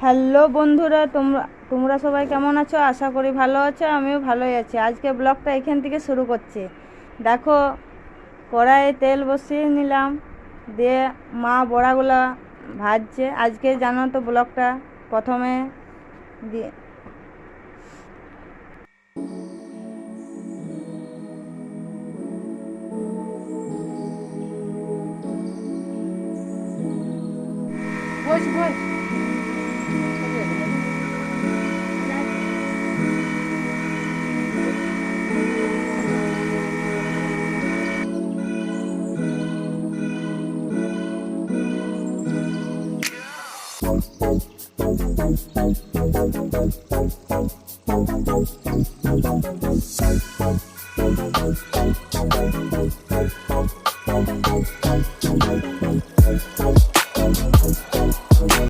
Hello বন্ধুরা, তোমরা তোমরা সবাই কেমন আছো? আশা করি ভালো আছো, আমিও ভালোই আছি। আজকে ব্লগটা এখান থেকে শুরু করছি। দেখো, কড়াইয়ে তেল বসিয়ে নিলাম, দিয়ে মা বড়াগুলো ভাজছে। আজকে জানো তো ব্লগটা প্রথমে দিয়ে বস বস